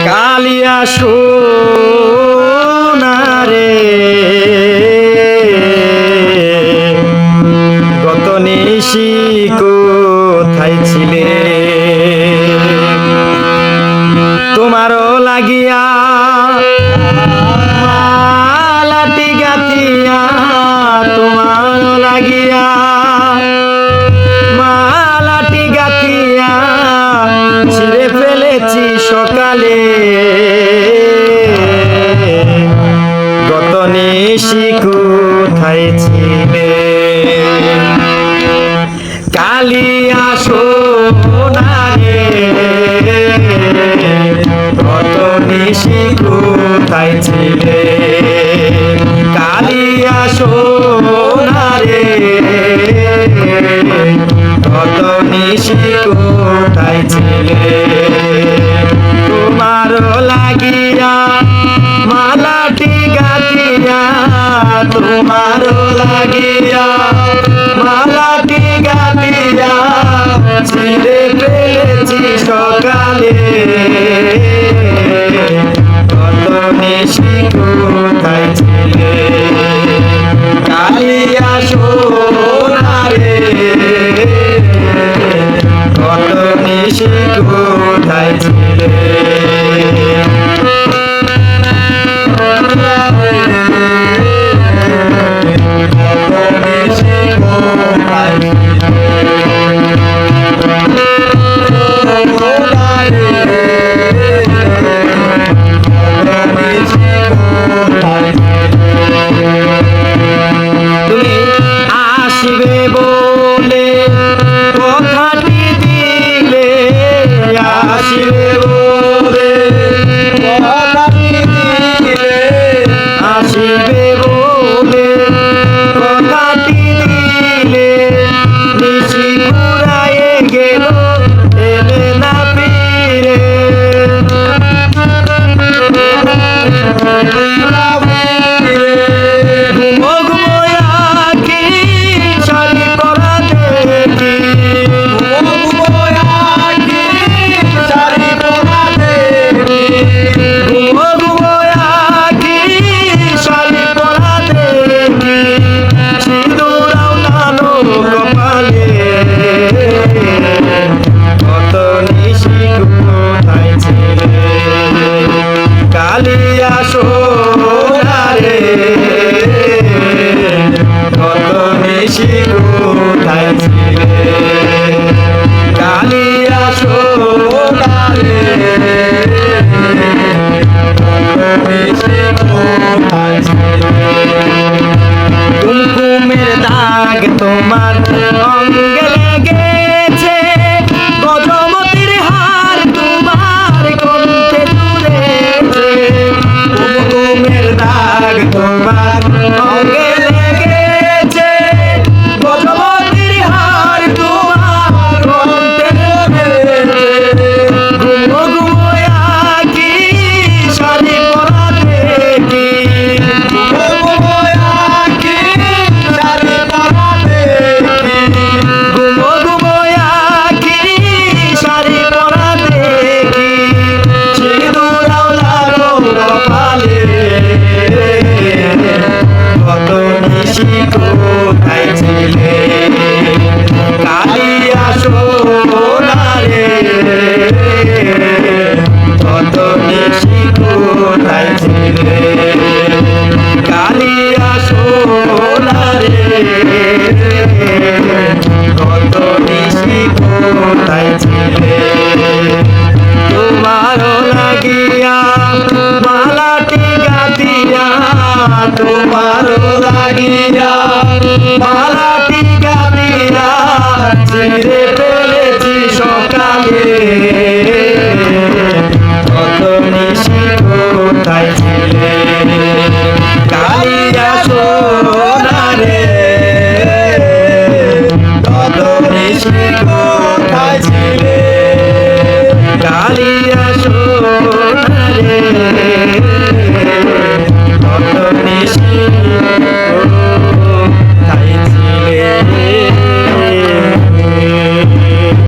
কালিয়া সোনারে গত নিশি কোথায় ছিলে তোমারও লাগিয়া মালাটি গাতিয়া তোমারও লাগিয়া মালাটি গাতিয়া ছিঁড়ে ফেলেছি সকালে গত নিশি কোথায় ছিলে কালিয়া সোনারে গত নিশি কোথায় ছিলে কালিয়া সোনারে গত নিশি কোথায় ছিলে তোমার লাগিয়া মালাটি গাতিয়া তোমার লাগিয়া মালাটি গাতিয়া ছিঁড়ে ফেলেছি সকালে কত নিশি কোথায় ছিলে কালিয়া সোনারে কত নিশি কোথায় ছিলে তুমি আসবে বলে কথাটি দিলে আসবে বলে কথাটি দিলে আসবে বলে কথাটি দিলে নিশি ঘুরায়ে গেল এলে না ফিরে কালিয়া সোনারে কত নিশি কোথায় ছিলে কালিয়া সোনারে কত নিশি কোথায় ছিলে কুমকুমের দাগ তোমার অঙ্গে লেগেছে গজমতির হার তোমার কণ্ঠে জুড়েছে কুমকুমের দাগ তোমার অঙ্গে লেগেছে গজমতির হার তোমার কণ্ঠে জুড়েছে ঘুমো ঘুমো আঁখি শাড়ি পরা দেখি ঘুমো ঘুমো আঁখি শাড়ি পরা দেখি ঘুমো ঘুমো আঁখি শাড়ি পরা দেখি সিঁদুরাও লাগো কপালে কত নিশি কোথায় ছিলে কালিয়া সোনারে কত নিশি কোথায় ছিলে কালিয়া সোনারে কত নিশি কোথায় ছিলে তোমারও লাগিয়া মালাটি গাতিয়া তোমারও লাগিয়া মালাটি গাতিয়া ছিঁড়ে ফেলেছি সকালে কত নিশি কোথায় ছিলে কালিয়া সোনারে কত নিশি কোথায় ছিলে কালিয়া